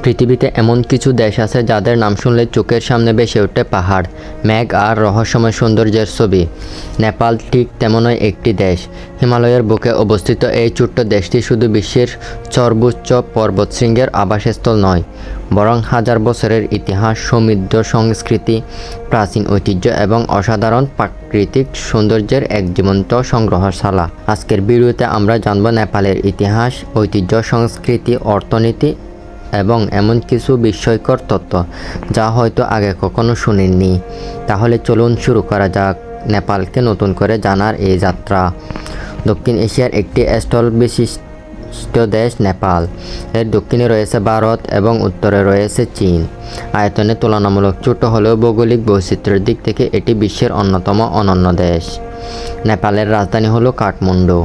পৃথিবীতে এমন কিছু দেশ আছে যাদের নাম শুনলে চোখের সামনে ভেসে ওঠে পাহাড়, মেঘ আর রহস্যময় সৌন্দর্যের ছবি। নেপাল ঠিক তেমনই একটি দেশ। হিমালয়ের বুকে অবস্থিত এই ছোট্ট দেশটি শুধু বিশ্বের সর্বোচ্চ পর্বতশৃঙ্গের আবাসস্থল নয়, বরং হাজার বছরের ইতিহাস, সমৃদ্ধ সংস্কৃতি, প্রাচীন ঐতিহ্য এবং অসাধারণ প্রাকৃতিক সৌন্দর্যের এক জীবন্ত সংগ্রহশালা। আজকের ভিডিওতে আমরা জানব নেপালের ইতিহাস, ঐতিহ্য, সংস্কৃতি, অর্থনীতি এবং এমন কিছু বিস্ময়কর তথ্য যা হয়তো আগে কখনো শুনেননি। তাহলে চলুন শুরু করা যাক নেপালকে নতুন করে জানার এই যাত্রা। দক্ষিণ এশিয়ার একটি স্থল বিশিষ্ট দেশ নেপাল। এর দক্ষিণে রয়েছে ভারত এবং উত্তরে রয়েছে চীন। আয়তনে তুলনামূলক ছোট হলেও ভৌগোলিক বৈচিত্র্যের দিক থেকে এটি বিশ্বের অন্যতম অনন্য দেশ। নেপালের রাজধানী হলো কাঠমান্ডু।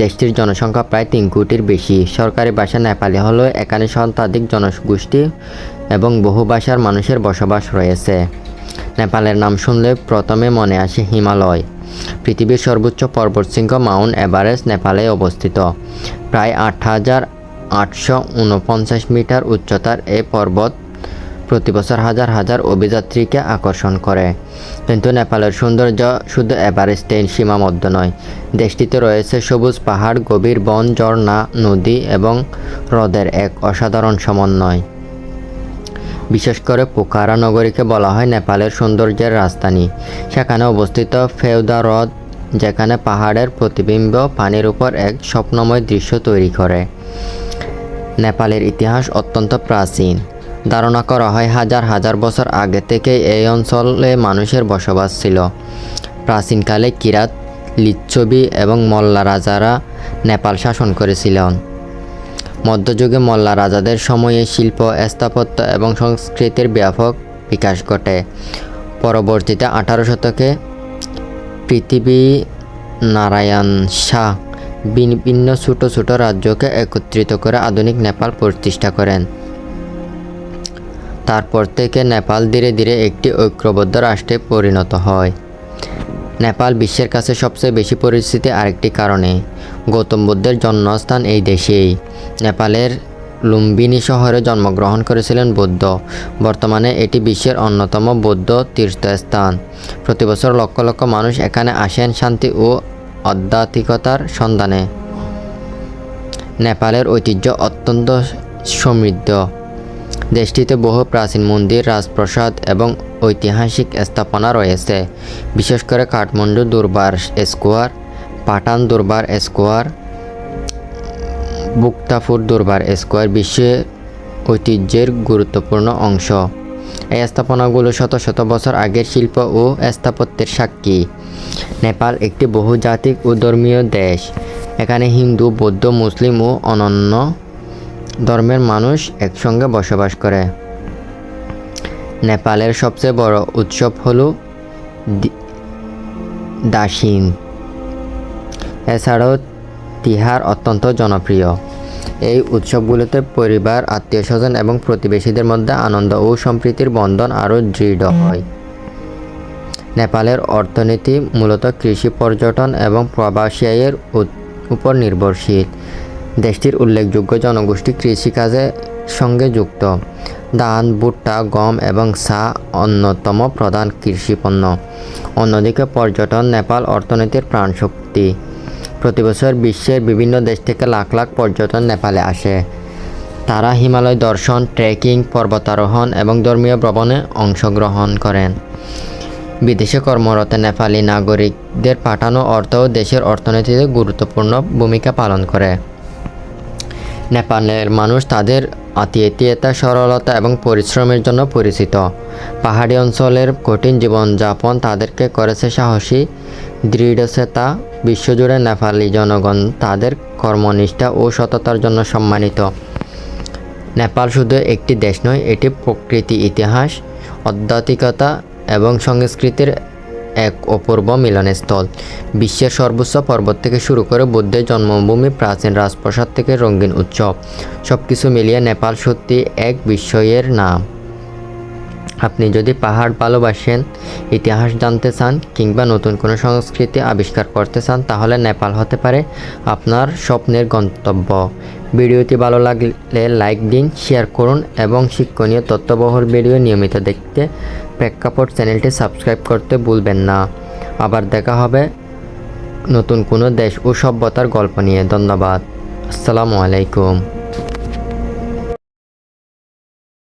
দেশটির জনসংখ্যা প্রায় 3 কোটির বেশি। সরকারি ভাষা নেপালি হলেও এখানে শতাধিক জনগোষ্ঠী এবং বহু ভাষার মানুষের বসবাস রয়েছে। নেপালের নাম শুনলে প্রথমে মনে আসে হিমালয়। পৃথিবীর সর্বোচ্চ পর্বতশৃঙ্গ মাউন্ট এভারেস্ট নেপালে অবস্থিত। প্রায় 8,849 মিটার উচ্চতার এই পর্বত প্রতি বছর হাজার হাজার অভিযাত্রীকে আকর্ষণ করে। কিন্তু নেপালের সৌন্দর্য শুধু এভারেস্টেই সীমাবদ্ধ নয়। দেশটিতে রয়েছে সবুজ পাহাড়, গভীর বন, ঝর্ণা, নদী এবং হ্রদের এক অসাধারণ সমন্বয়। বিশেষ করে পোখারা নগরীকে বলা হয় নেপালের সৌন্দর্যের রাজধানী। সেখানে অবস্থিত ফেওদা হ্রদ, যেখানে পাহাড়ের প্রতিবিম্ব পানির উপর এক স্বপ্নময় দৃশ্য তৈরি করে। নেপালের ইতিহাস অত্যন্ত প্রাচীন। ধারণা করা হয় হাজার হাজার বছর আগে থেকেই এই অঞ্চলে মানুষের বসবাস ছিল। প্রাচীনকালে কিরাত, লিচ্ছবি এবং মল্লা রাজারা নেপাল শাসন করেছিলেন। মধ্যযুগে মল্লা রাজাদের সময়ে শিল্প, স্থাপত্য এবং সংস্কৃতির ব্যাপক বিকাশ ঘটে। পরবর্তীতে 18 শতকে পৃথিবীনারায়ণ শাহ বিভিন্ন ছোট ছোট রাজ্যকে একত্রিত করে আধুনিক নেপাল প্রতিষ্ঠা করেন। তারপর থেকে নেপাল ধীরে ধীরে একটি ঐক্যবদ্ধ রাষ্ট্রে পরিণত হয়। নেপাল বিশ্বের কাছে সবচেয়ে বেশি পরিচিতি আরেকটি কারণে। গৌতম বুদ্ধের জন্মস্থান এই দেশেই। নেপালের লুম্বিনী শহরে জন্মগ্রহণ করেছিলেন বুদ্ধ। বর্তমানে এটি বিশ্বের অন্যতম বৌদ্ধ তীর্থস্থান। প্রতি বছর লক্ষ লক্ষ মানুষ এখানে আসেন শান্তি ও আধ্যাত্মিকতার সন্ধানে। নেপালের ঐতিহ্য অত্যন্ত সমৃদ্ধ। দেশটিতে বহু প্রাচীন মন্দির, রাজপ্রাসাদ এবং ঐতিহাসিক স্থাপনা রয়েছে। বিশেষ করে কাঠমান্ডু দরবার স্কোয়ার, পাটান দরবার স্কোয়ার, বুক্তাপুর দরবার স্কোয়ার বিশ্বের ঐতিহ্যের গুরুত্বপূর্ণ অংশ। এই স্থাপনাগুলো শত শত বছর আগের শিল্প ও স্থাপত্যের সাক্ষী। নেপাল একটি বহুজাতিক ও ধর্মীয় দেশ। এখানে হিন্দু, বৌদ্ধ, মুসলিম ও অন্যান্য ধর্মের মানুষ একসঙ্গে বসবাস করে। নেপালের সবচেয়ে বড় উৎসব হল দাশিন। এছাড়াও তিহার অত্যন্ত জনপ্রিয়। এই উৎসবগুলোতে পরিবার, আত্মীয়স্বজন এবং প্রতিবেশীদের মধ্যে আনন্দ ও সম্প্রীতির বন্ধন আরও দৃঢ় হয়। নেপালের অর্থনীতি মূলত কৃষি, পর্যটন এবং প্রবাসী আয়ের উপর নির্ভরশীল। দেশটির উল্লেখযোগ্য জনগোষ্ঠী কৃষিকাজের সঙ্গে যুক্ত। ধান, ভুট্টা, গম এবং চা অন্যতম প্রধান কৃষিপণ্য। অন্যদিকে পর্যটন নেপাল অর্থনীতির প্রাণশক্তি। প্রতিবছর বিশ্বের বিভিন্ন দেশ থেকে লাখ লাখ পর্যটক নেপালে আসে। তারা হিমালয় দর্শন, ট্রেকিং, পর্বতারোহণ এবং ধর্মীয় ভ্রমণে অংশগ্রহণ করেন। বিদেশে কর্মরত নেপালি নাগরিকদের পাঠানো অর্থও দেশের অর্থনীতিতে গুরুত্বপূর্ণ ভূমিকা পালন করে। নেপালের মানুষ তাদের আতিথেয়তা, সরলতা এবং পরিশ্রমের জন্য পরিচিত। পাহাড়ি অঞ্চলের কঠিন জীবনযাপন তাদেরকে করেছে সাহসী, দৃঢ়চেতা। বিশ্বজুড়ে নেপালি জনগণ তাদের কর্মনিষ্ঠা ও সততার জন্য সম্মানিত। নেপাল শুধু একটি দেশ নয়, এটি প্রকৃতি, ইতিহাস, আধ্যাত্মিকতা এবং সংস্কৃতির এক অপূর্ব মিলনস্থল। বিশ্বের সর্বোচ্চ পর্বত থেকে শুরু করে বুদ্ধের জন্মভূমি, প্রাচীন রাজপ্রাসাদ থেকে রঙিন উৎসব, সব কিছু মিলিয়ে নেপাল সত্যি এক বিস্ময়ের নাম। আপনি যদি পাহাড় ভালোবাসেন, ইতিহাস জানতে চান কিংবা নতুন কোনো সংস্কৃতি আবিষ্কার করতে চান, তাহলে নেপাল হতে পারে আপনার স্বপ্নের গন্তব্য। ভিডিওটি ভালো লাগলে লাইক দিন, শেয়ার করুন এবং শিক্ষণীয় তথ্যবহুল ভিডিও নিয়মিত দেখতে প্রেক্ষাপট চ্যানেলটি সাবস্ক্রাইব করতে ভুলবেন না। আবার দেখা হবে নতুন কোনো দেশ ও সভ্যতার গল্প নিয়ে। ধন্যবাদ। আসসালামু আলাইকুম।